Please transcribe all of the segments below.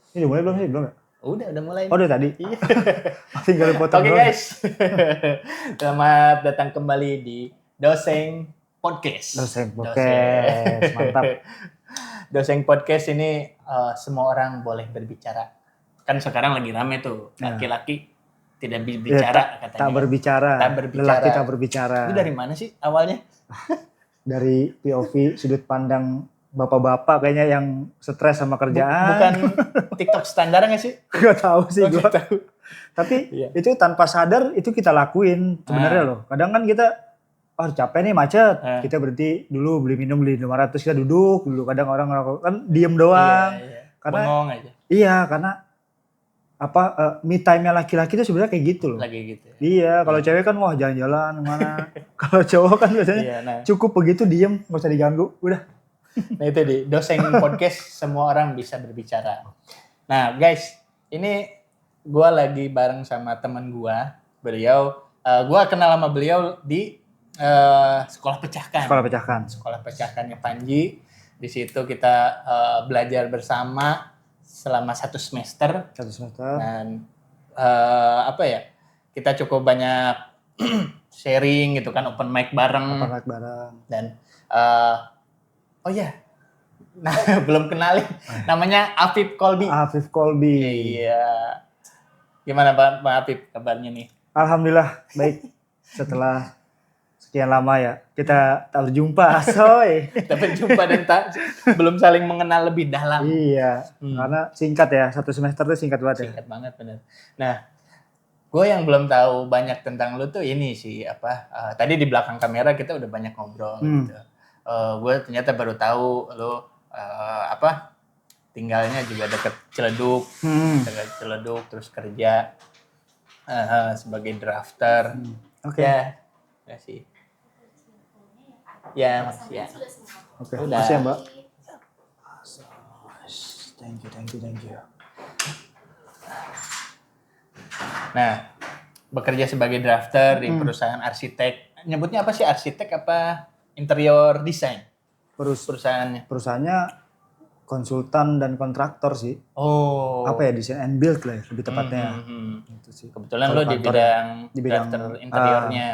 Ini udah mulai belum sih? Belum ya? Udah mulai. Oh, udah tadi? Iya. Tinggal potong Oke doang. guys, selamat datang kembali di Doseng Podcast. Doseng Podcast, mantap. Doseng Podcast ini semua orang boleh berbicara. Kan sekarang lagi rame tuh, Ya. laki-laki tidak berbicara katanya. Tak berbicara. Tak berbicara. Lelaki tak berbicara. Itu dari mana sih awalnya? Dari POV sudut pandang bapak-bapak kayaknya yang stres sama kerjaan. Bukan TikTok standar nggak sih? Gak tahu sih gue. Tahu. Tapi Iya. itu tanpa sadar itu kita lakuin sebenarnya loh. Kadang kan kita capek nih macet, kita berhenti dulu beli minum beli 500 kita duduk dulu. Kadang orang kan diem doang. Iya. Karena bengong aja. Iya, karena me time-nya laki-laki itu sebenarnya kayak gitu loh. Lagi gitu. Iya, kalau cewek kan wah jalan-jalan kemana. Kalau cowok kan biasanya Iya, nah. cukup begitu diem, gak usah diganggu, udah. Nah itu di Doseng Podcast semua orang bisa berbicara. Nah guys, ini gue lagi bareng sama teman gue. Beliau, gue kenal sama beliau di sekolah pecahkan. Sekolah pecahkannya Panji. Di situ kita belajar bersama selama 1 semester. Dan kita cukup banyak sharing gitu kan, open mic bareng. Dan oh ya, nah belum kenalin. Namanya Afif Kolbi. Iya. Gimana Pak Afif kabarnya nih? Alhamdulillah baik. Setelah sekian lama ya kita tak berjumpa, soy. Kita berjumpa dan belum saling mengenal lebih dalam. Iya, karena singkat ya, 1 semester itu singkat banget ya. Singkat banget bener. Nah, gue yang belum tahu banyak tentang lu tuh ini sih tadi di belakang kamera kita udah banyak ngobrol gitu. Gue ternyata baru tahu lu tinggalnya juga deket Ciledug, terus kerja sebagai drafter. Oke. Ya sih. Ya masih ya. Oke. Udah. Makasih ya Mbak. Thank you. Nah, bekerja sebagai drafter di perusahaan arsitek. Nyebutnya apa sih, arsitek apa interior design? Perusahaannya konsultan dan kontraktor sih. Oh. Design and build lah ya, lebih tepatnya. Itu sih. Kebetulan lo di bidang drafter interiornya.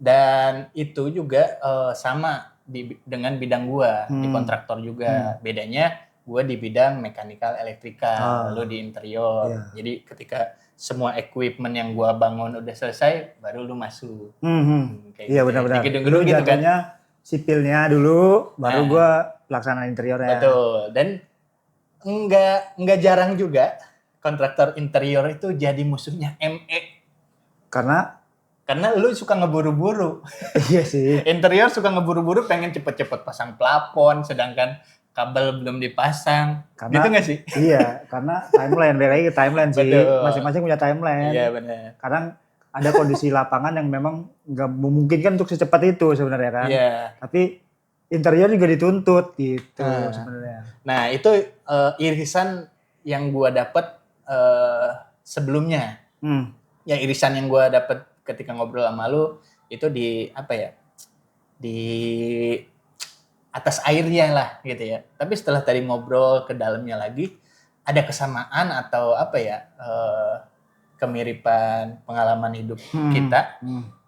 Dan itu juga sama dengan bidang gua di kontraktor juga. Bedanya gua di bidang mekanikal elektrikal, lo di interior. Yeah. Jadi ketika semua equipment yang gua bangun udah selesai, baru lu masuk. Iya benar-benar. Dulu gitu jatuhnya kan? Sipilnya dulu, baru gua pelaksanaan interiornya. Betul. Dan enggak jarang juga kontraktor interior itu jadi musuhnya ME. Karena lu suka ngeburu-buru. Iya sih. Interior suka ngeburu-buru, pengen cepet-cepet pasang plafon, sedangkan kabel belum dipasang. Gitu nggak sih? Iya, karena timeline, balik lagi ke timeline sih. Betul. Masing-masing punya timeline. Iya benar. Kadang ada kondisi lapangan yang memang nggak memungkinkan untuk secepat itu sebenarnya kan. Iya. Tapi interior juga dituntut gitu sebenarnya. Nah itu irisan yang gua dapet sebelumnya. Ya irisan yang gua dapet ketika ngobrol sama lu itu di di atas airnya lah gitu ya. Tapi setelah tadi ngobrol ke dalamnya lagi, ada kesamaan atau kemiripan pengalaman hidup kita.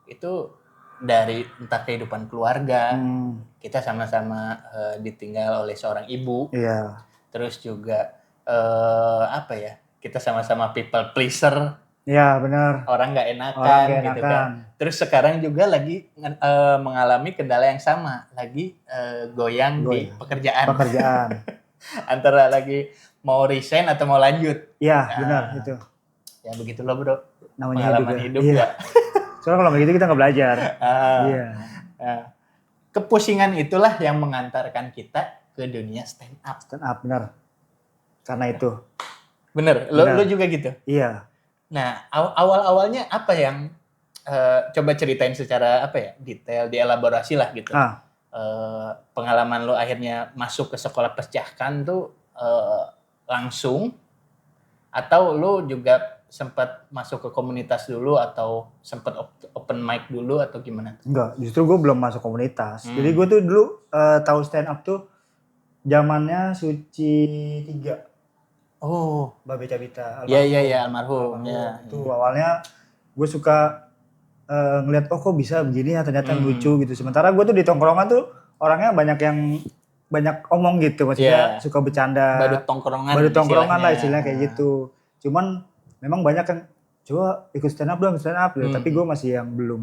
Itu dari entah kehidupan keluarga, kita sama-sama ditinggal oleh seorang ibu. Iya. Terus juga kita sama-sama people pleaser. Iya benar. Orang nggak enakan gitu kan. Terus sekarang juga lagi mengalami kendala yang sama, lagi goyang di pekerjaan. Antara lagi mau resign atau mau lanjut. Iya benar itu. Ya begitulah bro. Namanya pengalaman hidup ya. Soalnya kalau begitu kita nggak belajar. Iya. Kepusingan itulah yang mengantarkan kita ke dunia stand up. Stand up benar. Karena itu. Bener. Lo juga gitu. Iya. Nah, awal-awalnya apa yang coba ceritain secara detail, dielaborasi lah gitu. Pengalaman lo akhirnya masuk ke sekolah pecahkan tuh langsung atau lo juga sempat masuk ke komunitas dulu atau sempat open mic dulu atau gimana? Enggak, justru gue belum masuk komunitas. Jadi gue tuh dulu tahu stand up tuh zamannya Suci 3. Oh. Babe Cabita. Iya almarhum. Ya. Itu awalnya gue suka ngeliat kok bisa begini ya ternyata lucu gitu. Sementara gue tuh di tongkrongan tuh orangnya banyak omong gitu, maksudnya suka bercanda. Badut tongkrongan lah istilahnya kayak gitu. Cuman memang banyak yang coba ikut stand up gitu. Tapi gue masih yang belum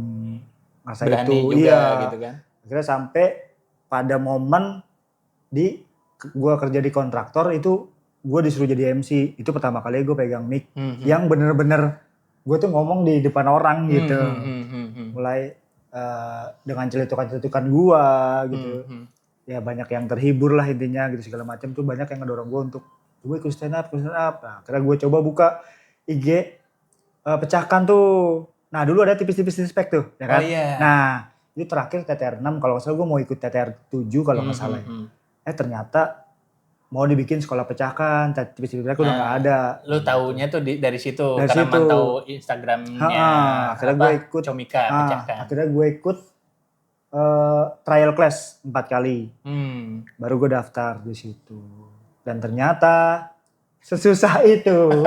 ngerasa berani itu. Juga, gitu kan. Akhirnya sampai pada momen gue kerja di kontraktor itu gue disuruh jadi MC. Itu pertama kali gue pegang mic yang bener-bener gue tuh ngomong di depan orang gitu. Mulai dengan celetukan-celetukan gue gitu. Ya banyak yang terhibur lah intinya gitu segala macam tuh, banyak yang ngedorong gue untuk gue ikut stand up. Nah, akhirnya gue coba buka IG pecahkan tuh. Nah, dulu ada tipis-tipis spek tuh, ya kan? Oh, iya. Nah, itu terakhir TTR 6 kalau nggak salah, gue mau ikut TTR 7 kalau nggak salah. Ternyata mau dibikin sekolah pecahkan, tipis-tipis spek udah nggak ada. Lu taunya tuh dari situ karena mantau Instagramnya. Akhirnya gue ikut Comika pecahkan. Akhirnya gue ikut trial class 4 kali. Baru gue daftar di situ. Dan ternyata sesusah itu.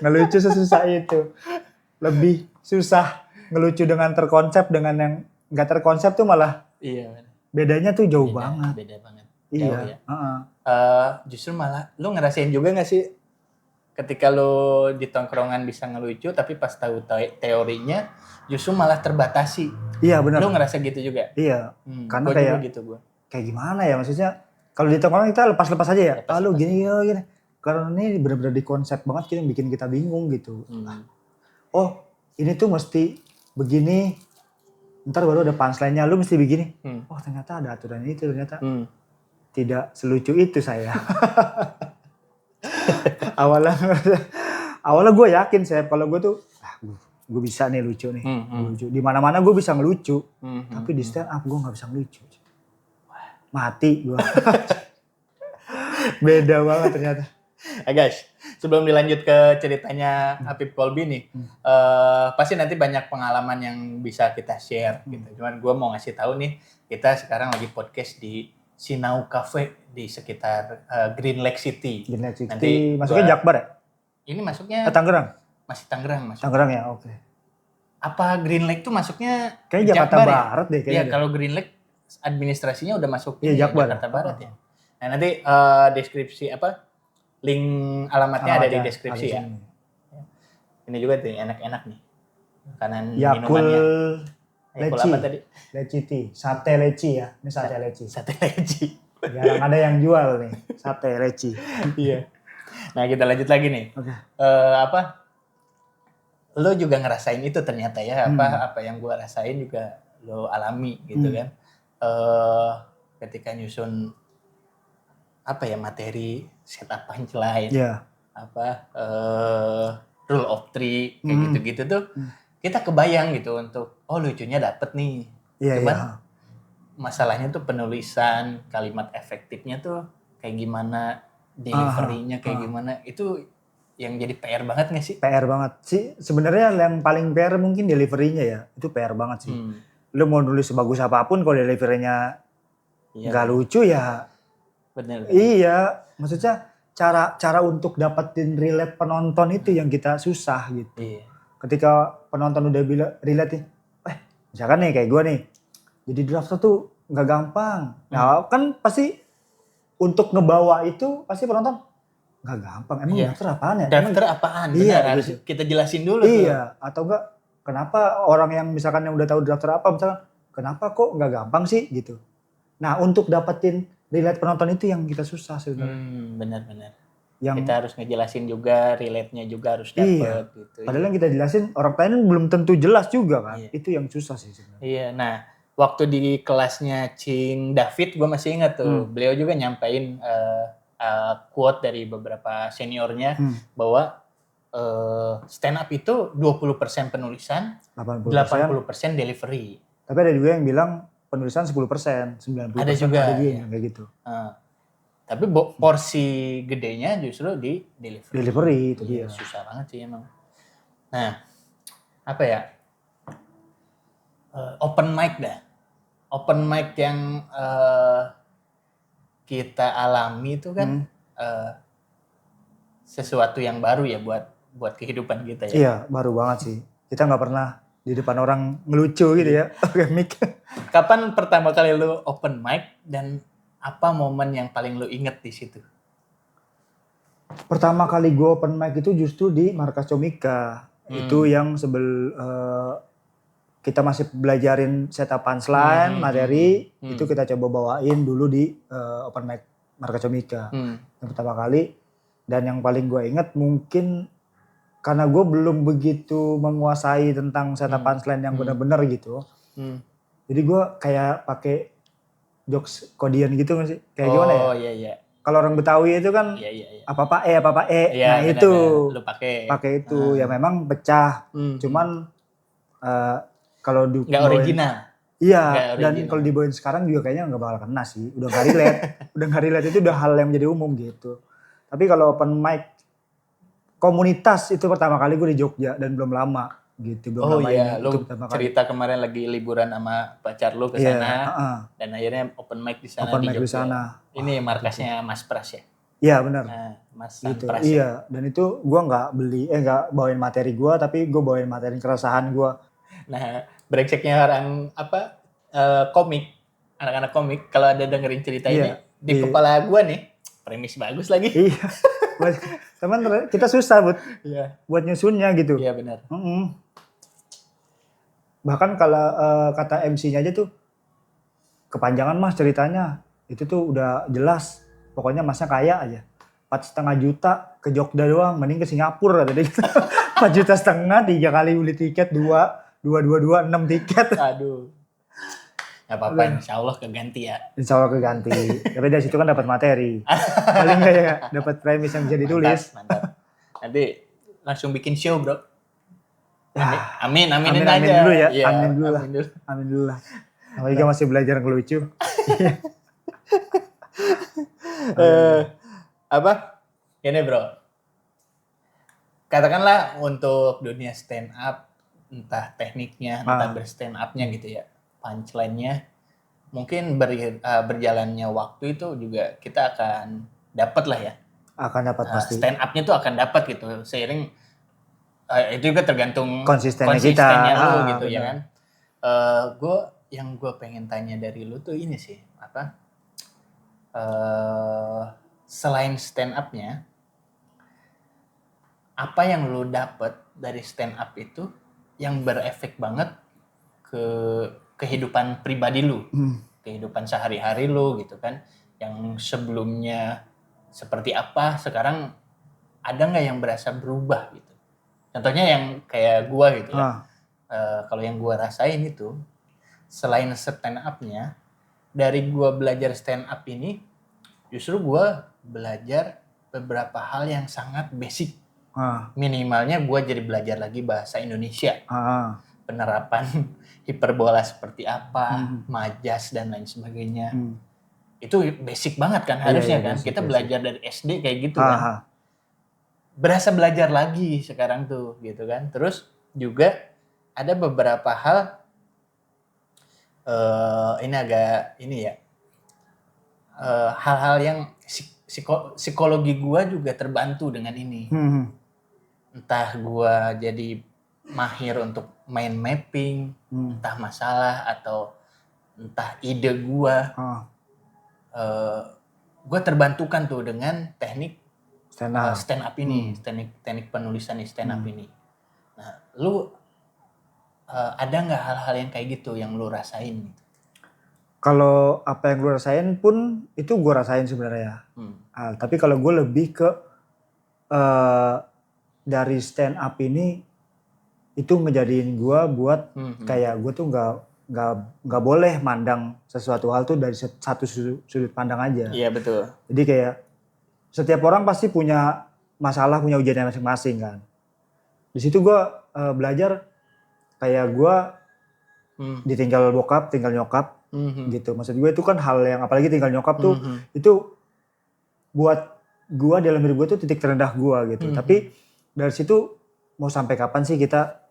Ngelucu sesusah itu. Lebih susah ngelucu dengan terkonsep, dengan yang gak terkonsep tuh malah bedanya tuh jauh banget. Beda banget. Iya. Justru malah lu ngerasain juga gak sih ketika lu di tongkrongan bisa ngelucu tapi pas tahu teorinya justru malah terbatasi. Iya benar. Lu ngerasa gitu juga? Iya. Karena kayak gitu kayak gimana ya, maksudnya kalau di tongkrongan kita lepas-lepas aja ya. Lu gini. Karena ini benar-benar di konsep banget, kita bikin kita bingung gitu. Oh, ini tuh mesti begini. Ntar baru ada punchline-nya, lu mesti begini. Oh, ternyata ada aturan itu, ternyata tidak selucu itu saya. Awalnya gue yakin saya kalau gue tuh gue bisa nih lucu nih. Lucu. Di mana-mana gue bisa ngelucu. Tapi di stand up gue nggak bisa ngelucu. Mati gue. Beda banget ternyata. Guys, sebelum dilanjut ke ceritanya Habib Kolbi nih, pasti nanti banyak pengalaman yang bisa kita share gitu. Cuman gue mau ngasih tahu nih, kita sekarang lagi podcast di Sinau Cafe di sekitar Green Lake City. Green Lake City. Nanti masuknya Jakbar ya? Ini masuknya Tangerang. Masih Tangerang. Tangerang ya, oke. Apa Green Lake tuh masuknya kayaknya Jakarta Jakbar Barat deh kayaknya. Iya, kalau Green Lake administrasinya udah masuk Jakarta Barat ya. Nah, nanti deskripsi link alamatnya ada di deskripsi ya. Ini juga tuh enak-enak nih. Makanan minumannya. Leci. Apa tadi? Leci, sate leci ya. Ini sate leci. Sate leci. Jarang ada yang jual nih, sate leci. Iya. Nah, kita lanjut lagi nih. Lo juga ngerasain itu ternyata ya, apa yang gue rasain juga lo alami gitu kan. Ketika nyusun materi setup punchline, rule of three kayak gitu-gitu tuh kita kebayang gitu untuk lucunya dapet nih. Cuman masalahnya tuh penulisan kalimat efektifnya tuh kayak gimana, delivery-nya kayak gimana, itu yang jadi PR banget nggak sih? PR banget sih sebenarnya, yang paling PR mungkin delivery-nya ya, itu PR banget sih. Lu mau nulis sebagus apapun kalau delivery-nya nggak lucu ya. Bener. Iya, maksudnya cara untuk dapetin relate penonton itu yang kita susah gitu. Iya. Ketika penonton udah bilang relate nih, misalkan nih kayak gue nih, jadi drafter tuh nggak gampang. Nah kan pasti untuk ngebawa itu pasti penonton nggak gampang. Emang drafter apaan ya? Drafter apaan? Iya, harus kita jelasin dulu. Iya, atau enggak kenapa orang yang misalkan yang udah tahu drafter apa, misalkan kenapa kok nggak gampang sih gitu. Nah untuk dapetin relate penonton itu yang kita susah sebenarnya. Benar-benar. Kita harus ngejelasin juga, relate-nya juga harus dapet gitu. Padahal yang kita jelasin orang lain belum tentu jelas juga kan. Itu yang susah sih sebenarnya. Iya, nah waktu di kelasnya Cing David gue masih ingat tuh, beliau juga nyampein quote dari beberapa seniornya bahwa stand up itu 20% penulisan, 80% delivery. Tapi ada juga yang bilang penulisan 10%, 90%. Ada juga yang kayak gitu. Tapi porsi gedenya justru di delivery. Delivery itu dia. Susah banget sih emang. Nah, apa ya? Open mic dah. Open mic yang kita alami itu kan sesuatu yang baru ya buat kehidupan kita ya. Iya, baru banget sih. Kita nggak pernah di depan orang ngelucu gitu ya. Oke, mic. Kapan pertama kali lu open mic dan apa momen yang paling lu inget di situ? Pertama kali gue open mic itu justru di Markas Comika. Itu yang kita masih belajarin setup punchline, materi. Itu kita coba bawain dulu di open mic Markas Comika. Yang pertama kali. Dan yang paling gue inget mungkin karena gue belum begitu menguasai tentang setup punchline yang benar-benar gitu. Jadi gue kayak pakai jokes kodian gitu nggak sih? Kayak gimana ya? Oh iya. Kalau orang Betawi itu kan apa-apa E. Iya, Nah itu lu pakai itu ya memang pecah. Cuman kalau nggak original. Iya, dan kalau dibawain sekarang juga kayaknya nggak bakal kena sih. Udah nggak relate. Udah nggak relate itu udah hal yang menjadi umum gitu. Tapi kalau open mic komunitas itu pertama kali gue di Jogja dan belum lama gitu. Belum lama iya, ini. lu cerita kemarin lagi liburan sama pacar lu ke sana dan akhirnya open mic di sana di Jogja. Ini markasnya Mas Pras ya? Iya benar. Nah, Mas gitu. Pras. Iya, dan itu gue nggak bawain materi gue, tapi gue bawain materi keresahan gue. Nah, brengseknya orang komik, anak-anak komik, kalau ada dengerin cerita ini di kepala gue nih, premis bagus lagi. Iya. Teman kita susah buat nyusunnya gitu. Iya benar. Bahkan kalau kata MC-nya aja tuh kepanjangan mas ceritanya itu tuh udah jelas. Pokoknya masnya kaya aja. 4,5 juta ke Jogja doang, mending ke Singapura tadi. 4,5 juta 3 kali beli tiket 2, 6 tiket. Aduh. Gak apa-apa, insya Allah keganti ya. Insya Allah keganti. Tapi dari situ kan dapat materi. Paling nggak ya dapat premis yang bisa ditulis. Mantap. Nanti langsung bikin show bro. Amin amin aja. Dulu ya. Ya, amin dulu lah. Apalagi masih belajar ngelucu. Ini bro. Katakanlah untuk dunia stand up, entah tekniknya, entah berstand up-nya gitu ya. Punchline-nya mungkin berjalannya waktu itu juga kita akan dapat lah ya. Akan dapat pasti. Stand up-nya tuh akan dapat gitu seiring itu juga tergantung konsistennya kita lu gitu ya kan. Gue pengen tanya dari lu tuh ini sih selain stand up-nya apa yang lu dapat dari stand up itu yang berefek banget ke kehidupan pribadi lu, kehidupan sehari-hari lu gitu kan, yang sebelumnya seperti apa, sekarang ada nggak yang berasa berubah gitu? Contohnya yang kayak gua gitu ya, kalau yang gua rasain itu, selain stand up-nya, dari gua belajar stand up ini, justru gua belajar beberapa hal yang sangat basic. Minimalnya gua jadi belajar lagi bahasa Indonesia. Penerapan hiperbola seperti apa, majas dan lain sebagainya. Itu basic banget kan harusnya kan. Kita belajar dari SD kayak gitu kan. Berasa belajar lagi sekarang tuh gitu kan. Terus juga ada beberapa hal hal-hal yang psikologi gua juga terbantu dengan ini. Entah gua jadi mahir untuk main mapping, entah masalah atau entah ide gua terbantukan tuh dengan teknik stand up ini, teknik penulisan di stand up ini. Nah, lu ada nggak hal-hal yang kayak gitu yang lu rasain gitu? Kalau apa yang gue rasain pun itu gue rasain sebenarnya. Tapi kalau gue lebih ke dari stand up ini itu ngejadiin gue buat kayak gue tuh nggak boleh mandang sesuatu hal tuh dari satu sudut pandang aja. Iya betul. Jadi kayak setiap orang pasti punya masalah, punya ujiannya masing-masing kan. Di situ gue belajar kayak gue ditinggal bokap, tinggal nyokap gitu. Maksud gue itu kan hal yang apalagi tinggal nyokap tuh itu buat gue dalam hidup gue tuh titik terendah gue gitu. Tapi dari situ mau sampai kapan sih kita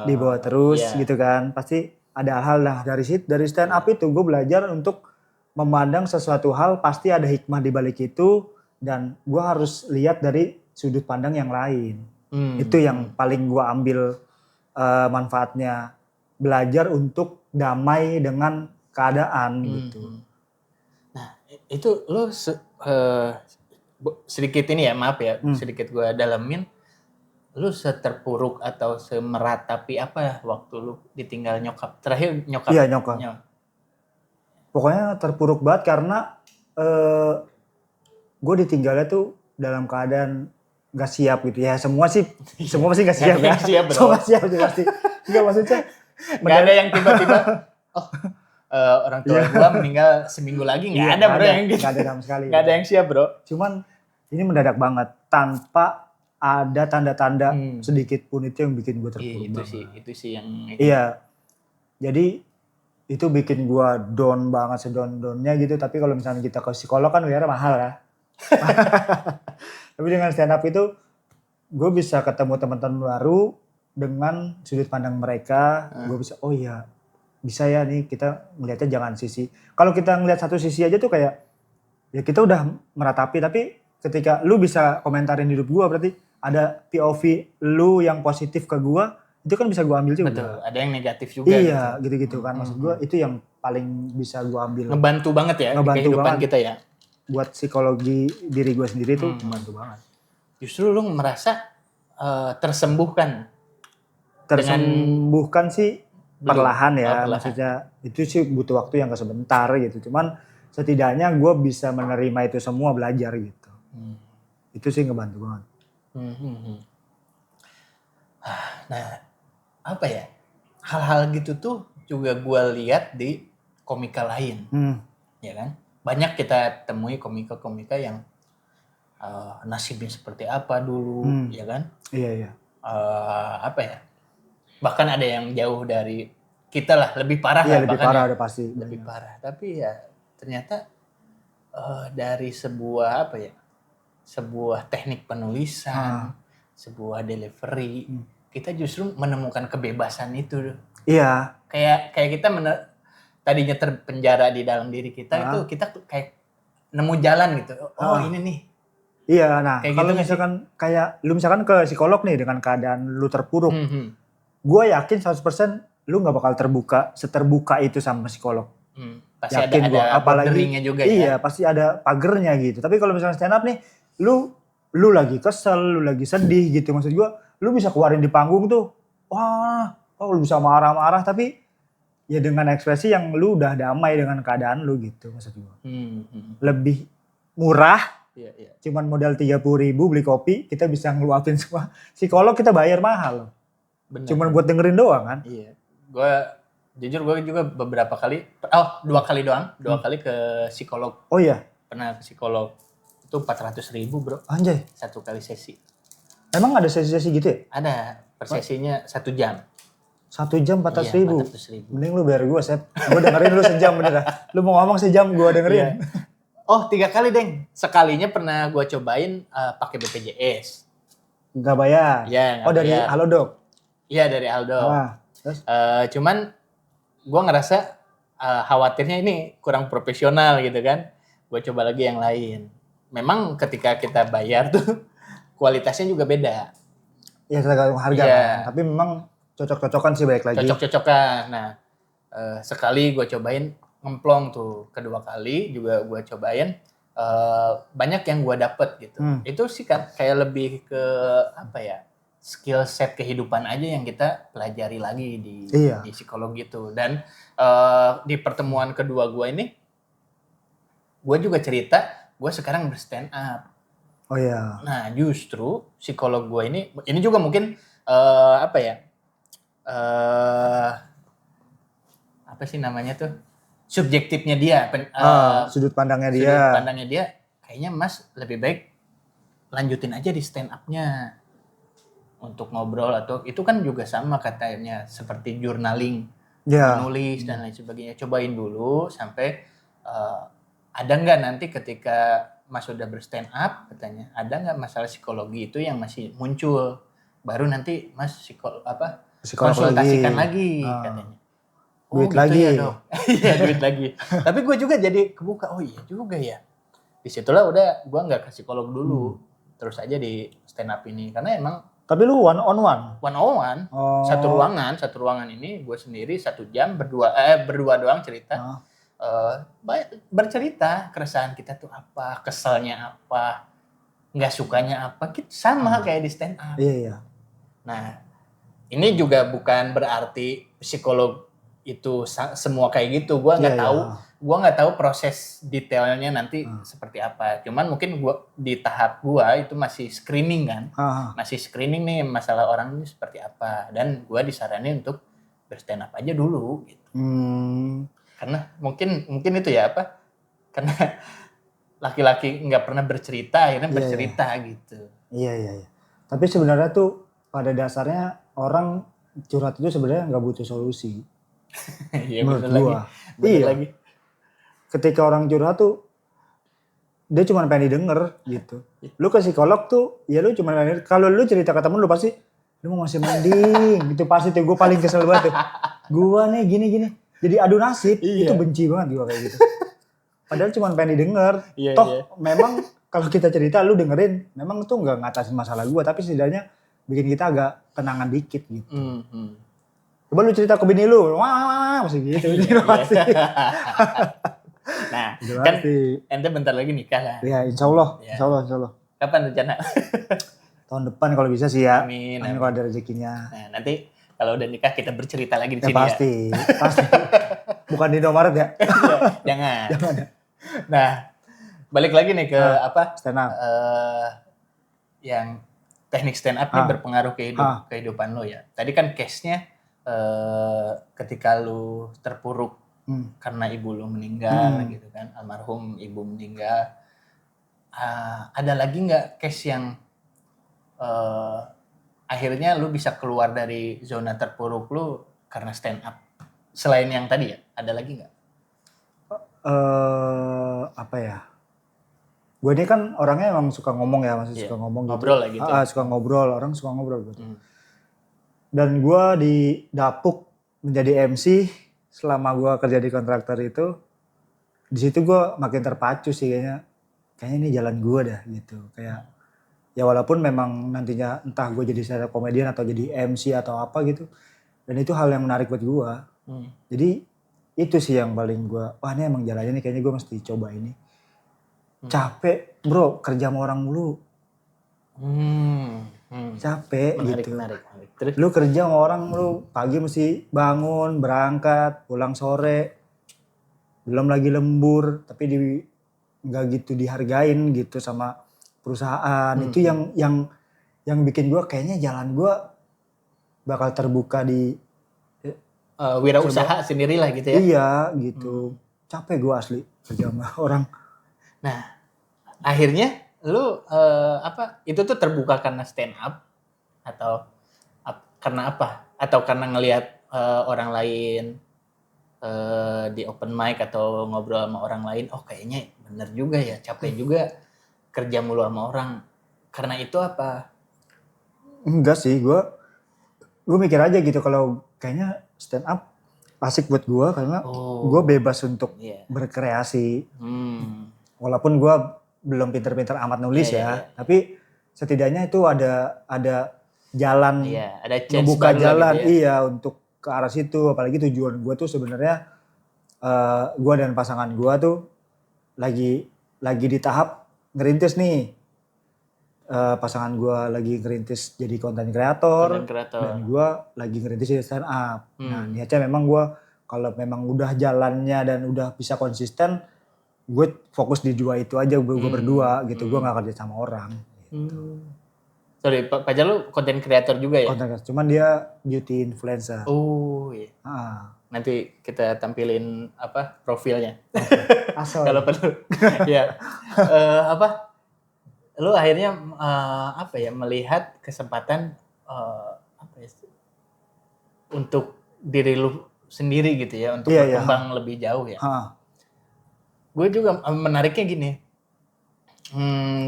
dibawa terus gitu kan, pasti ada hal lah dari stand up itu gue belajar untuk memandang sesuatu hal pasti ada hikmah di balik itu dan gue harus lihat dari sudut pandang yang lain. Itu yang paling gue ambil manfaatnya, belajar untuk damai dengan keadaan gitu. Nah itu lo sedikit ini ya, maaf ya, sedikit gue dalemin, lu seterpuruk atau semeratapi apa waktu lu ditinggal nyokap? Terakhir nyokap? Iya, nyokap. Pokoknya terpuruk banget karena gue ditinggalnya tuh dalam keadaan gak siap gitu ya. Semua pasti gak siap ya. Semua gak siap sih pasti. Enggak, maksudnya gak ada yang tiba-tiba orang tua gue meninggal seminggu lagi, gak ada bro yang gitu. Gak ada sama sekali. Gak ada yang siap bro. Cuman ini mendadak banget tanpa ada tanda-tanda sedikit pun, itu yang bikin gue terpuruk. Itu sih yang iya. Jadi itu bikin gue down banget, sedown-downnya gitu. Tapi kalau misalnya kita ke psikolog kan biar mahal ya. Tapi dengan stand up itu gue bisa ketemu teman-teman baru dengan sudut pandang mereka. Gue bisa, oh iya bisa ya nih kita ngeliatnya jangan sisi. Kalau kita ngeliat satu sisi aja tuh kayak ya kita udah meratapi, tapi ketika lu bisa komentarin hidup gue berarti ada POV lu yang positif ke gue, itu kan bisa gue ambil juga. Betul, ada yang negatif juga. Iya gitu-gitu kan, maksud gue itu yang paling bisa gue ambil. Ngebantu banget ya di kehidupan kita ya. Buat psikologi diri gue sendiri tuh membantu banget. Justru lu merasa tersembuhkan? Tersembuhkan sih perlahan ya, maksudnya itu sih butuh waktu yang gak sebentar gitu. Cuman setidaknya gue bisa menerima itu semua, belajar gitu. Itu sih ngebantu banget. Nah, apa ya? Hal-hal gitu tuh juga gue lihat di komika lain, ya kan? Banyak kita temui komika-komika yang nasibnya seperti apa dulu, ya kan? Iya. Apa ya? Bahkan ada yang jauh dari kita lah, lebih parah lah. Iya, lebih parah, ya. ada pasti. Lebih parah. Tapi ya ternyata dari sebuah apa ya? Sebuah teknik penulisan, sebuah delivery, kita justru menemukan kebebasan itu. Iya. Kayak kita tadinya terpenjara di dalam diri kita, itu kita kayak nemu jalan gitu. Oh ini nih. Iya, nah kalau gitu misalkan kayak lu misalkan ke psikolog nih dengan keadaan lu terpuruk, gue yakin 100% lu gak bakal seterbuka itu sama psikolog. Pasti yakin ada borderingnya juga ya. Iya, pasti ada pagernya gitu. Tapi kalau misalnya stand up nih, lu lagi kesel, lu lagi sedih gitu. Maksud gue, lu bisa keluarin di panggung tuh, lu bisa marah-marah, tapi ya dengan ekspresi yang lu udah damai dengan keadaan lu gitu, maksud gue. Lebih murah, cuman modal 30.000 beli kopi, kita bisa ngeluapin semua. Psikolog kita bayar mahal loh. Cuman buat dengerin doang kan. Iya, jujur gue juga beberapa kali, 2 kali doang, 2 kali ke psikolog. Oh iya? Pernah ke psikolog, itu 400.000 bro. Anjay. 1 kali sesi. Emang ada sesi-sesi gitu ya? Ada, per sesinya 1 jam. 1 jam 400.000? Iya, 400.000. Mending lu bayar gue, Sep. Gue dengerin lu sejam bener. Lu mau ngomong sejam, gue dengerin. Oh 3 kali deng. Sekalinya pernah gue cobain pakai BPJS. Gak bayar? Iya, gak dari bayar. Halodoc? Iya dari Aldo. Terus? Cuman gue ngerasa khawatirnya ini kurang profesional gitu kan. Gue coba lagi yang lain. Memang ketika kita bayar tuh kualitasnya juga beda. Ya tergantung harga kan. Tapi memang cocok-cocokan sih balik lagi. Cocok-cocokan. Nah sekali gue cobain ngemplong tuh. Kedua kali juga gue cobain. Banyak yang gue dapet gitu. Itu sih kan kayak lebih ke apa ya, skill set kehidupan aja yang kita pelajari lagi di psikologi itu. Dan di pertemuan kedua gue ini, gue juga cerita gue sekarang berstand up. Oh iya. Nah justru psikolog gue ini juga mungkin apa ya, apa sih namanya tuh, subjektifnya dia, sudut pandangnya dia. Sudut pandangnya dia, kayaknya Mas lebih baik lanjutin aja di stand up-nya untuk ngobrol, atau itu kan juga sama katanya seperti journaling, menulis dan lain sebagainya. Cobain dulu sampai ada nggak nanti ketika Mas sudah berstand up, katanya ada nggak masalah psikologi itu yang masih muncul, baru nanti Mas konsultasikan lagi katanya. duit gitu lagi. ya, Dok. Iya, duit lagi. Tapi gue juga jadi kebuka, oh iya juga ya. Disitulah udah gue nggak ke psikolog dulu. Terus aja di stand up ini. Karena emang Tapi lu one on one? one on one. Oh. Satu ruangan ini gue sendiri 1 jam berdua doang cerita. Bercerita keresahan kita tuh apa, kesalnya apa, nggak sukanya apa, kita sama kayak di stand up. Iya. Nah, ini juga bukan berarti psikolog itu semua kayak gitu. Gua nggak tahu proses detailnya nanti seperti apa. Cuman mungkin gua di tahap gua itu masih screening kan. Masih screening nih masalah orang ini seperti apa, dan gua disaranin untuk berstand up aja dulu gitu. Karena mungkin itu ya apa? Karena laki-laki nggak pernah bercerita, akhirnya bercerita gitu. Iya. Tapi sebenarnya tuh pada dasarnya orang curhat itu sebenarnya nggak butuh solusi. Iya, menurut gua. Lagi. Ketika orang curhat tuh dia cuma pengen didengar gitu. Lu ke psikolog tuh ya lu cuma pengen, kalau lu cerita ke temen lu pasti lu mau masih mending gitu, pasti tuh. Gue paling kesel banget tuh. Gua nih gini. Jadi adu nasib. Itu benci banget gua kayak gitu. Padahal cuma pengen didengar. Memang kalau kita cerita lu dengerin, memang tuh nggak ngatasin masalah gua, tapi setidaknya bikin kita agak tenangan dikit gitu. Coba lu cerita ke bini lu, wah masih gitu. Nah, kan ente bentar lagi nikah lah. Ya, insya Allah. Kapan rencana? Tahun depan kalau bisa sih ya. Amin. Kalau ada rezekinya. Nah, nanti kalau udah nikah kita bercerita lagi di sini pasti. Bukan di Indomaret ya? Jangan. Nah, balik lagi nih ke stand up. Yang teknik stand up ini berpengaruh ke kehidupan lo ya. Tadi kan case-nya ketika lu terpuruk karena ibu lu meninggal gitu kan, almarhum ibu meninggal. Ada lagi nggak case yang akhirnya lu bisa keluar dari zona terpuruk lu karena stand up? Selain yang tadi ya, ada lagi nggak? Apa ya? Gue ini kan orangnya emang suka ngomong ya, masih suka ngomong gitu. Ngobrol lah gitu. Suka ngobrol, orang suka ngobrol gitu. Dan gue didapuk menjadi MC selama gue kerja di kontraktor itu. Di situ gue makin terpacu sih kayaknya ini jalan gue dah gitu. Kayak ya walaupun memang nantinya entah gue jadi stand up comedian atau jadi MC atau apa gitu. Dan itu hal yang menarik buat gue. Jadi itu sih yang paling gue, wah ini emang jalannya nih, kayaknya gue mesti coba ini. Capek bro, kerja sama orang mulu. Capek gitu. Menarik. Terus? Lu kerja sama orang, lu pagi mesti bangun, berangkat, pulang sore. Belum lagi lembur, tapi nggak gitu dihargain gitu sama perusahaan. Itu yang bikin gue kayaknya jalan gue bakal terbuka di wirausaha sendirilah gitu ya. Iya gitu. Capek gue asli kerja sama orang. Nah, akhirnya lu itu tuh terbuka karena stand up atau karena apa? Atau karena ngelihat orang lain di open mic atau ngobrol sama orang lain, oh kayaknya bener juga ya, capek juga kerja mulu sama orang. Karena itu apa? Enggak sih, gue mikir aja gitu kalau kayaknya stand up asik buat gue karena gue bebas untuk berkreasi. Walaupun gue belum pinter-pinter amat nulis tapi setidaknya itu ada jalan, ada membuka jalan gitu ya. untuk ke arah situ. Apalagi tujuan gue tuh sebenarnya gue dan pasangan gue tuh lagi di tahap ngerintis nih. Pasangan gue lagi ngerintis jadi content creator. Dan gue lagi ngerintis jadi stand up. Nah niatnya memang gue kalau memang udah jalannya dan udah bisa konsisten, gue fokus di dua itu aja, gue berdua gitu. Gue gak kerja sama orang gitu. Sorry, Pajar lu content creator juga ya? Content creator, cuman dia beauty influencer. Oh iya. Nanti kita tampilin profilnya. Kalau perlu. Ya. Lu akhirnya melihat kesempatan untuk diri lu sendiri gitu ya, untuk berkembang lebih jauh ya. Gue juga menariknya gini.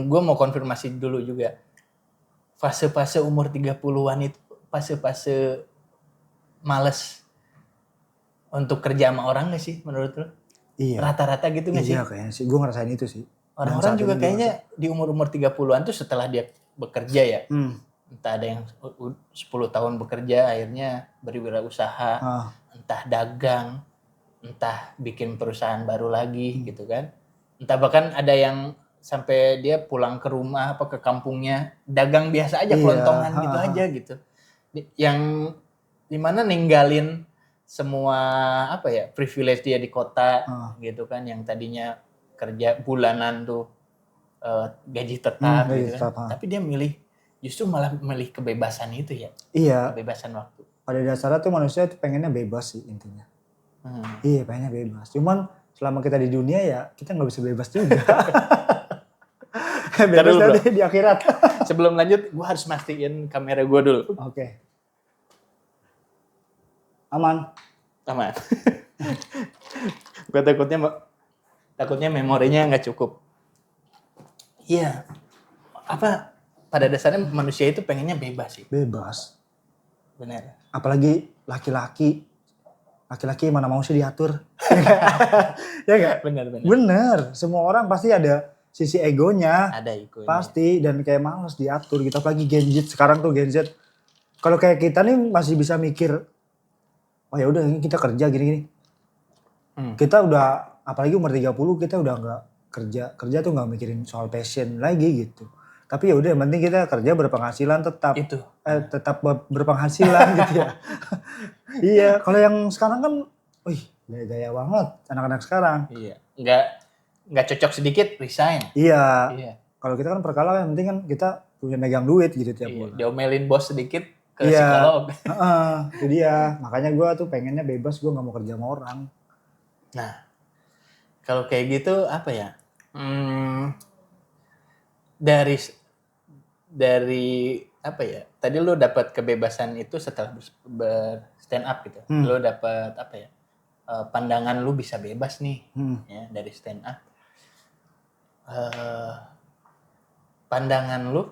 Gue mau konfirmasi dulu juga. Fase-fase umur 30-an itu fase-fase males. untuk kerja sama orang gak sih menurut lu? Iya. Rata-rata gitu gak sih? Iya kayaknya sih. Gue ngerasain itu sih. Orang-orang juga kayaknya di umur-umur 30-an tuh setelah dia bekerja ya. Entah ada yang 10 tahun bekerja akhirnya berwirausaha, entah dagang, entah bikin perusahaan baru lagi gitu kan. Entah bahkan ada yang sampai dia pulang ke rumah apa ke kampungnya dagang biasa aja, kelontongan gitu aja gitu. Yang dimana ninggalin semua apa ya privilege dia di kota gitu kan, yang tadinya kerja bulanan tuh gaji tetap gitu kan. Tapi dia justru malah milih kebebasan itu ya. Iya. Kebebasan waktu. Pada dasarnya tuh manusia tuh pengennya bebas sih intinya. Iya pengennya bebas. Cuman selama kita di dunia ya kita nggak bisa bebas juga. Bebas nanti di akhirat. Sebelum lanjut gue harus mastiin kamera gue dulu. Oke. Aman. Gue takutnya memorinya nggak cukup. Iya. Apa pada dasarnya manusia itu pengennya bebas sih. Bebas. Benar. Apalagi laki-laki mana mau sih diatur. Ya nggak? Bener. Semua orang pasti ada sisi egonya. Ada egonya. Pasti dan kayak males diatur gitu. Apalagi Gen Z sekarang tuh Gen Z. Kalau kayak kita nih masih bisa mikir, oh ya udah kita kerja gini-gini. Kita udah apalagi umur 30 kita udah nggak kerja tuh nggak mikirin soal passion lagi gitu. Tapi ya udah yang penting kita kerja berpenghasilan tetap. Tetap berpenghasilan gitu ya. Iya, kalau yang sekarang kan wih, gaya banget anak-anak sekarang. Iya. Enggak cocok sedikit resign. Iya. Kalau kita kan perkara yang penting kan kita punya megang duit gitu tiap bulan. Diomelin bos sedikit ke psikolog. Itu dia. Makanya gue tuh pengennya bebas, gue nggak mau kerja sama orang. Nah, kalau kayak gitu apa ya? Dari apa ya? Tadi lu dapat kebebasan itu setelah stand up gitu. Lu dapat apa ya? Pandangan lu bisa bebas nih ya dari stand up. Pandangan lu,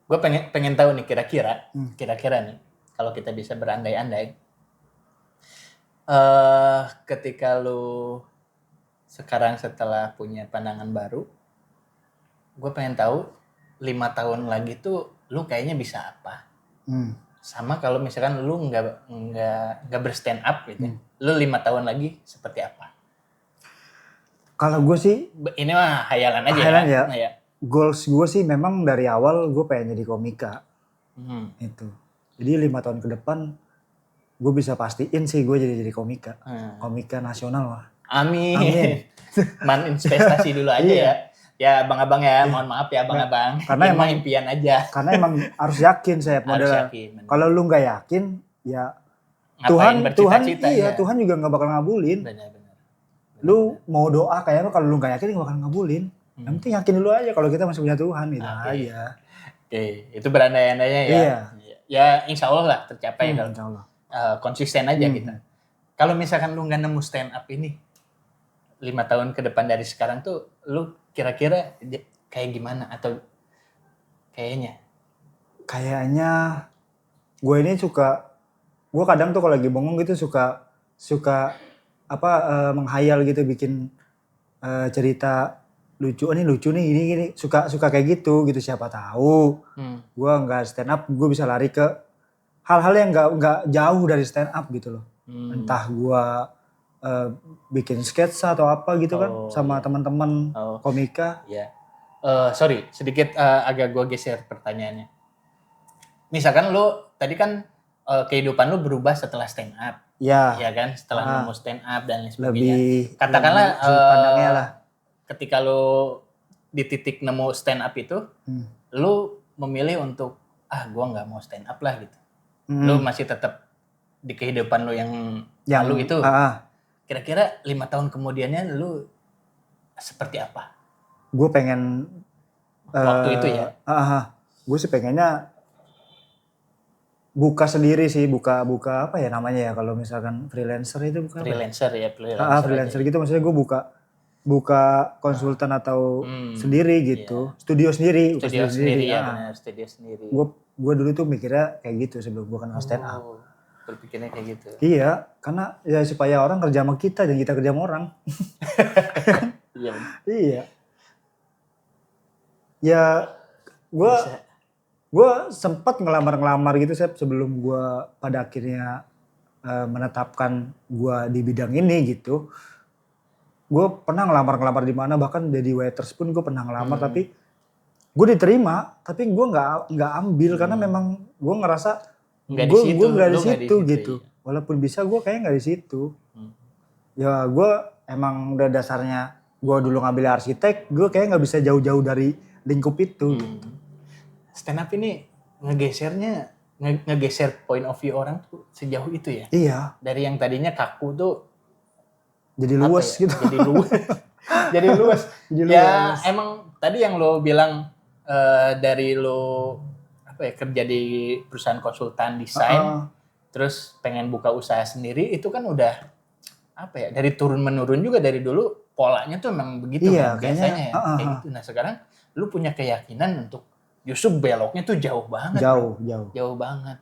gue pengen tahu nih kira-kira nih kalau kita bisa berandai-andai, ketika lu sekarang setelah punya pandangan baru, gue pengen tahu 5 tahun lagi tuh lu kayaknya bisa apa? Sama kalau misalkan lu nggak berstand up gitu, lu 5 tahun lagi seperti apa? Kalau gue sih, ini mah hayalan aja. Ya. Goals gue sih memang dari awal gue pengen jadi komika. Itu. Jadi 5 tahun ke depan gue bisa pastiin sih gue jadi komika. Komika nasional lah. Amin. Investasi dulu aja ya. Ya abang-abang ya, mohon maaf ya abang-abang. Karena emang impian aja. Karena emang harus yakin saya modalnya. Kalau lu nggak yakin, ya Tuhan juga nggak bakal ngabulin. Benar. Lu mau doa kayaknya kalau lu nggak yakin nggak bakal ngabulin. Yang penting yakin dulu aja kalau kita masih punya Tuhan gitu aja. Oke, itu berandai-andainya ya. Iya. Ya insya Allah lah tercapai kalau insya Allah. Konsisten aja kita. Kalau misalkan lu nggak nemu stand up ini 5 tahun ke depan dari sekarang tuh lu kira-kira kayak gimana atau kayaknya gue ini gue kadang tuh kalau lagi bengong gitu suka menghayal gitu bikin cerita lucu nih ini suka kayak gitu siapa tahu gue nggak stand up gue bisa lari ke hal-hal yang nggak jauh dari stand up gitu loh. Entah gue bikin sketsa atau apa gitu kan sama teman-teman komika. Iya. Sorry, sedikit agak gue geser pertanyaannya. Misalkan lu tadi kan kehidupan lu berubah setelah stand up. Iya. Iya kan, setelah nemu stand up dan lain sebagainya. Lebih katakanlah pandangnya lah. Ketika lu di titik nemu stand up itu, lu memilih untuk gue nggak mau stand up lah gitu. Lu masih tetap di kehidupan lu yang lalu itu. Kira-kira 5 tahun kemudiannya lu seperti apa? Gue pengen waktu itu ya. Gue sih pengennya buka sendiri sih, buka apa ya namanya ya kalau misalkan freelancer itu bukan freelancer ya. Freelancer gitu maksudnya gue buka konsultan atau sendiri gitu. Iya. Studio sendiri ya benar, studio sendiri. Gue dulu tuh mikirnya kayak gitu sebelum gue kenal stand up. berpikirnya kayak gitu. Iya, karena ya supaya orang kerja sama kita dan kita kerja sama orang. Iya. Iya. Ya, Bisa. gue sempat ngelamar gitu sebelum gue pada akhirnya menetapkan gue di bidang ini gitu. Gue pernah ngelamar di mana, bahkan jadi waiters pun gue pernah ngelamar, tapi gue diterima, tapi gue nggak ambil karena memang gue ngerasa gue nggak di situ gitu. Iya. Walaupun bisa gue kayaknya nggak di situ. Ya gue emang udah dasarnya gue dulu ngambil arsitek, gue kayaknya nggak bisa jauh-jauh dari lingkup itu. Gitu. Stand up ini ngegeser point of view orang tuh sejauh itu ya. Iya. Dari yang tadinya kaku tuh jadi luas gitu. Jadi luas. Jadi luas. Ya emang tadi yang lo bilang dari lo kerja di perusahaan konsultan desain, terus pengen buka usaha sendiri, itu kan udah dari turun menurun juga dari dulu polanya tuh emang begitu kan biasanya ya. Kayak gitu. Nah sekarang lu punya keyakinan untuk justru beloknya tuh jauh banget. Jauh banget.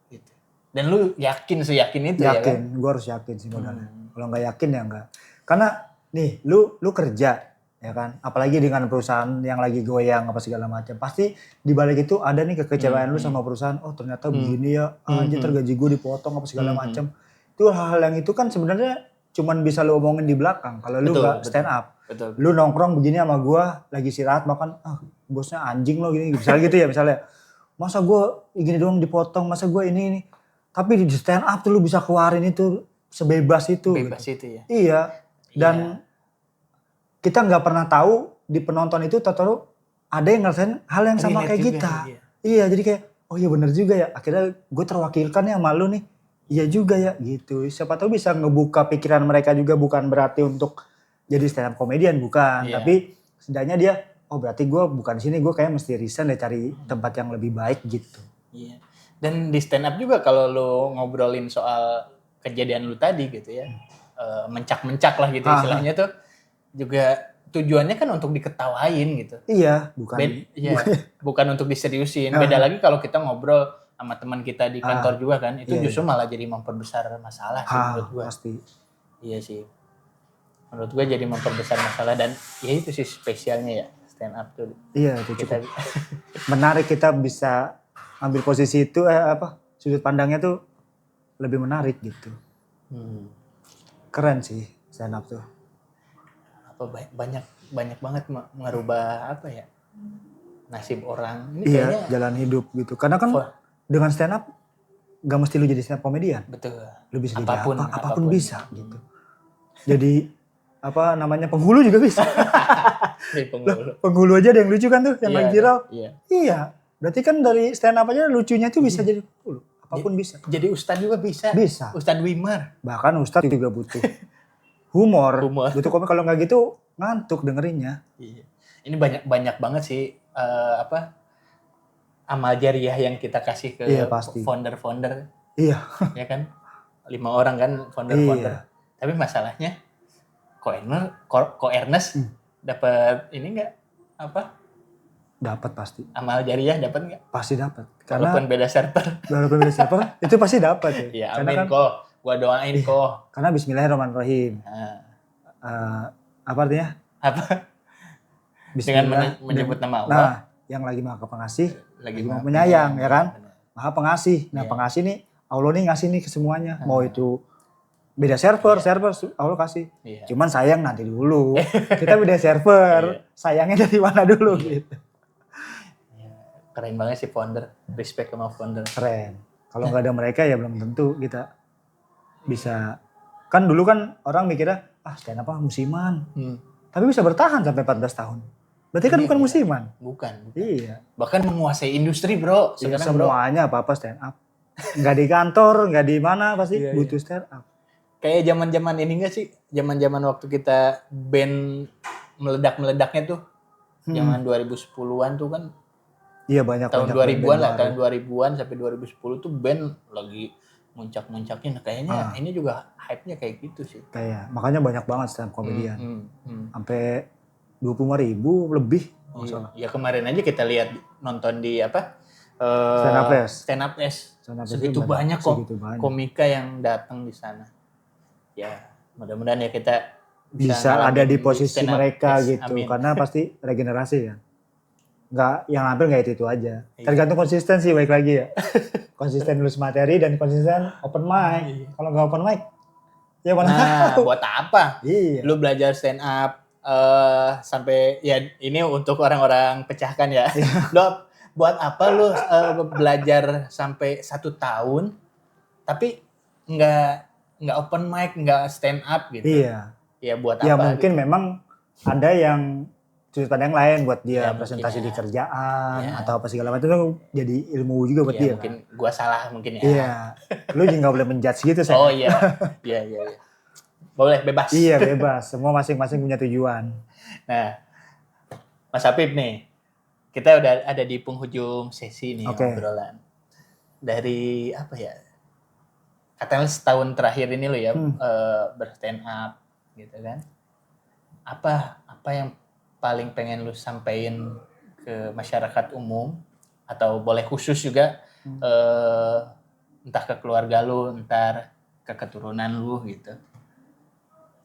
Gitu. Dan lu yakin seyakin itu ya kan? Yakin, gue harus yakin sih modalnya. Kalau nggak yakin ya nggak. Karena nih lu kerja ya kan, apalagi dengan perusahaan yang lagi goyang apa segala macam, pasti di balik itu ada nih kekecewaan lu sama perusahaan. Oh ternyata begini ya, anjir gaji gue dipotong apa segala macam. Itu hal-hal yang itu kan sebenarnya cuman bisa lu omongin di belakang kalau lu nggak stand up. Betul. Lu nongkrong begini sama gue lagi istirahat makan, bosnya anjing lo gini, misalnya gitu ya, misalnya masa gue gini doang dipotong, masa gue ini. Tapi di stand up tuh lu bisa keluarin itu sebebas itu. Bebas gitu. Itu ya. Iya. Dan kita nggak pernah tahu di penonton itu tahu ada yang ngerasain hal yang sama kayak juga, kita. Iya, jadi kayak oh iya bener juga ya. Akhirnya gue terwakilkan ya sama lu nih. Iya juga ya gitu. Siapa tahu bisa ngebuka pikiran mereka juga, bukan berarti untuk jadi stand up comedian, bukan. Tapi setidaknya dia oh berarti gue bukan di sini, gue kayak mesti resign deh cari tempat yang lebih baik gitu. Iya. Dan di stand up juga kalau lu ngobrolin soal kejadian lu tadi gitu ya. Mencak-mencak lah gitu istilahnya tuh. Juga tujuannya kan untuk diketawain gitu. Iya, bukan untuk diseriusin. Beda lagi kalau kita ngobrol sama teman kita di kantor juga kan, itu justru malah jadi memperbesar masalah sih menurut gue. Pasti. Iya sih. Menurut gue jadi memperbesar masalah, dan ya itu sih spesialnya ya stand up tuh. Iya, itu cukup menarik, kita bisa ambil posisi itu sudut pandangnya tuh lebih menarik gitu. Keren sih stand up tuh. Banyak banget merubah nasib orang. Ini kayaknya jalan hidup gitu. Karena kan dengan stand up gak mesti lu jadi stand up comedian. Betul. Lu bisa jadi apapun bisa gitu. Jadi penghulu juga bisa. Penghulu aja ada yang lucu kan tuh, yang lagi viral. Iya. Berarti kan dari stand up aja lucunya tuh bisa jadi penghulu. Apapun bisa. Jadi ustadz juga bisa. Bisa. Ustadz Wimar. Bahkan ustadz juga butuh humor. Butuh komen, kalau nggak gitu ngantuk dengerinnya. Iya. Ini banyak banget sih amal jariah yang kita kasih ke founder-founder. Iya. Ya kan? 5 orang kan founder-founder. Tapi masalahnya Ko Ernest dapat ini nggak Dapat pasti. Amal jariah dapat nggak? Pasti dapat. Walaupun beda server. Itu pasti dapat ya. Iya, amin kok. Gua doain kok. Karena Bismillahirrahmanirrahim. Apa artinya? Dengan menyebut nama Allah. Nah, yang lagi Maha Pengasih, lagi Maha Penyayang, ya kan? Maha Pengasih. Nah, pengasih nih, Allah nih ngasih nih ke semuanya. Mau itu beda server Allah kasih. Cuman sayang nanti dulu. Kita beda server. Sayangnya dari mana dulu gitu. Keren banget sih founder. Respect sama founder. Keren. Kalau nggak ada mereka ya belum tentu kita bisa. Kan dulu kan orang mikirnya, stand up musiman. Tapi bisa bertahan sampai 14 tahun. Berarti kan bukan musiman. Bukan. Iya. Bahkan menguasai industri bro. Semuanya apa-apa stand up. Nggak di kantor, nggak di mana, pasti butuh stand up. Kayak zaman-zaman ini nggak sih? Zaman-zaman waktu kita band meledak-meledaknya tuh. Zaman 2010-an tuh kan. Iya banyak. Tahun 2000-an lah. Tahun 2000-an sampai 2010 tuh band lagi muncak-muncaknya. Nah, kayaknya ini juga hype-nya kayak gitu sih. Kayak makanya banyak banget stand up comedian. Sampai 25.000 lebih. Ya kemarin aja kita lihat nonton di Stand up fest. Stand up fest. Stand up fest Segitu itu banyak segitu banyak. komika yang datang di sana. Ya, mudah-mudahan ya kita bisa ada di posisi stand up mereka fest. gitu. Amin. Karena pasti regenerasi ya. Nggak, yang hampir nggak itu aja. Iya. Tergantung konsisten sih, baik lagi ya. Konsisten nulis materi dan konsisten open mic. Iya. Kalau nggak open mic, ya mana Nah, tahu. buat apa? Iya. Lu belajar stand up sampai ya ini untuk orang-orang pecahkan ya. Lu buat apa lu belajar sampai 1 tahun tapi nggak open mic, nggak stand up gitu. Iya. Ya buat Ya apa? mungkin gitu. memang ada yang sudut pandang lain buat dia Ya, presentasi mungkin di ya. kerjaan Ya. atau apa segala macam itu jadi ilmu juga buat Ya, dia. mungkin gua salah mungkin ya. Iya. Lu juga nggak boleh menjudge gitu saya. Oh iya. Iya. Boleh bebas. Iya bebas. Semua masing-masing punya tujuan. Nah, Mas Apip nih, kita udah ada di penghujung sesi nih Oke. obrolan. Dari apa ya? Katanya setahun terakhir ini lo ya berstand up gitu kan. Apa yang paling pengen lu sampaikan ke masyarakat umum atau boleh khusus juga entah ke keluarga lu, entar ke keturunan lu gitu.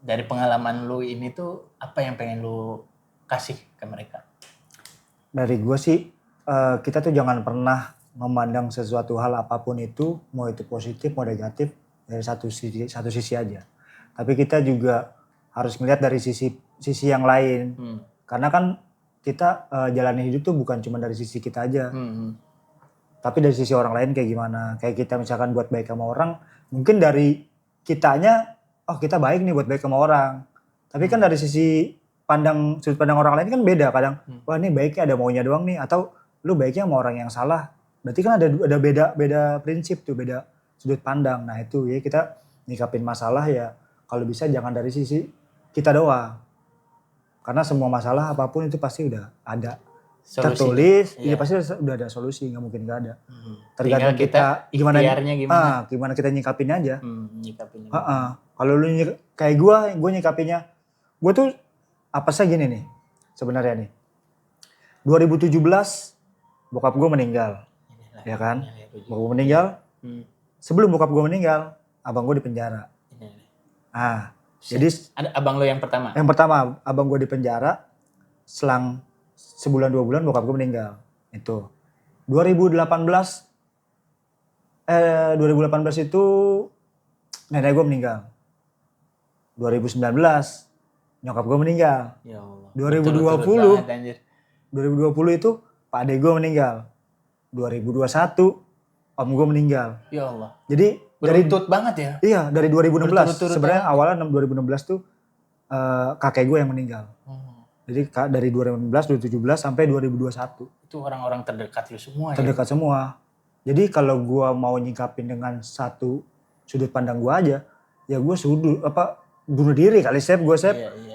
Dari pengalaman lu ini tuh apa yang pengen lu kasih ke mereka? Dari gue sih kita tuh jangan pernah memandang sesuatu hal apapun itu, mau itu positif mau negatif dari satu sisi aja. Tapi kita juga harus melihat dari sisi yang lain. Karena kan kita jalani hidup tuh bukan cuma dari sisi kita aja. Tapi dari sisi orang lain kayak gimana. Kayak kita misalkan buat baik sama orang, mungkin dari kitanya, oh kita baik nih buat baik sama orang. Tapi kan dari sisi sudut pandang orang lain kan beda kadang. Wah ini baiknya ada maunya doang nih. Atau lu baiknya sama orang yang salah. Berarti kan ada beda prinsip tuh, beda sudut pandang. Nah itu ya kita nyikapin masalah ya kalau bisa jangan dari sisi kita doang. Karena semua masalah apapun itu pasti udah ada. Solusi. Tertulis, ya pasti udah ada solusi, nggak mungkin nggak ada. Tergantung kita gimana kita nyikapinnya aja. Nyikapinnya. Kalau lu kayak gue nyikapinnya, gue tuh apa sih gini nih sebenarnya nih. 2017 bokap gue meninggal, ya kan? Bokap gue meninggal. Sebelum bokap gue meninggal, abang gue di penjara. Jadi ada abang lo yang pertama? Yang pertama, abang gue di penjara, selang sebulan 2 bulan bokap gue meninggal. Itu 2018 itu nenek gue meninggal. 2019 nyokap gue meninggal. Ya Allah. 2020 itu pak adek gue meninggal. 2021 om gue meninggal. Ya Allah. Jadi beruntut banget ya? Iya, dari 2016. Sebenarnya awalnya 2016 tuh kakek gue yang meninggal. Jadi dari 2016, 2017 sampai 2021. Itu orang-orang terdekat lu semua ya? Terdekat semua. Jadi kalau gue mau nyikapin dengan satu sudut pandang gue aja, ya gue bunuh diri kali gue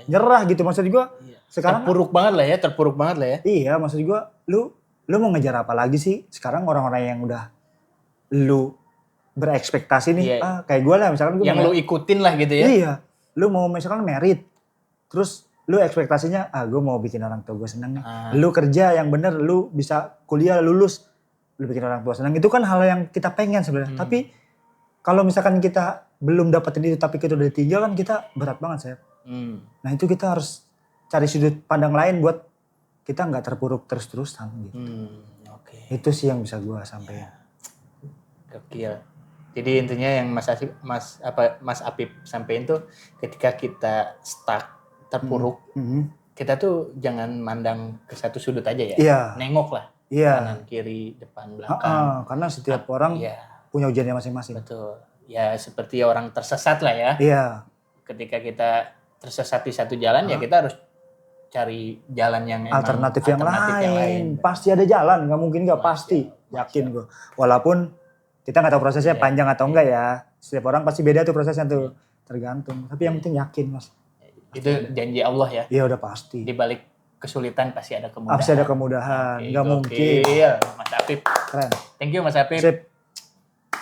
nyerah gitu maksud gue. Sekarang terpuruk banget lah ya. Iya, maksud gue lu mau ngejar apa lagi sih? Sekarang orang-orang yang udah lu berekspektasi nih, kayak gue lah misalkan gue yang lu ikutin lah gitu ya. Iya, lu mau misalkan merit, terus lu ekspektasinya, gue mau bikin orang tua gue seneng nih. Lu kerja yang bener, lu bisa kuliah lulus, lu bikin orang tua seneng. Itu kan hal yang kita pengen sebenarnya. Tapi kalau misalkan kita belum dapetin itu, tapi kita udah ditinggal kan kita berat banget Sep. Nah itu kita harus cari sudut pandang lain buat kita nggak terpuruk terus-terusan gitu. Itu sih yang bisa gue sampaikan. Gokil. Jadi intinya yang Mas Apip sampein tuh ketika kita stuck terpuruk, kita tuh jangan mandang ke satu sudut aja ya. Iya. Nengok lah. Iya. Kanan, kiri, depan, belakang. Karena setiap orang punya ujiannya masing-masing. Betul. Ya seperti orang tersesat lah ya. Iya. Ketika kita tersesat di satu jalan ya kita harus cari jalan yang alternatif yang lain. Pasti ada jalan, nggak mungkin nggak pasti. Yakin gue. Walaupun kita nggak tahu prosesnya panjang atau enggak ya. Setiap orang pasti beda tuh prosesnya tuh. Tergantung. Tapi yang penting yakin Mas. Itu janji Allah ya. Iya udah pasti. Di balik kesulitan pasti ada kemudahan. Pasti ada kemudahan. Nggak mungkin. Mas Apip. Keren. Thank you Mas Apip. Sip.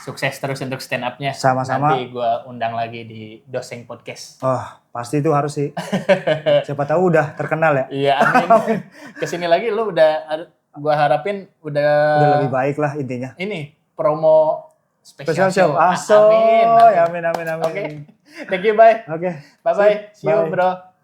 Sukses terus untuk stand up-nya. Sama-sama. Nanti gue undang lagi di Doseng Podcast. Oh pasti itu harus sih. Siapa tahu udah terkenal ya. Iya amin. Kesini lagi lu udah gue harapin udah lebih baik lah intinya. Ini promo Special spesial show. show. Amin. Amin. Amin. Oke. Thank you, bye. Oke. Bye bye. See you, Bye. bro.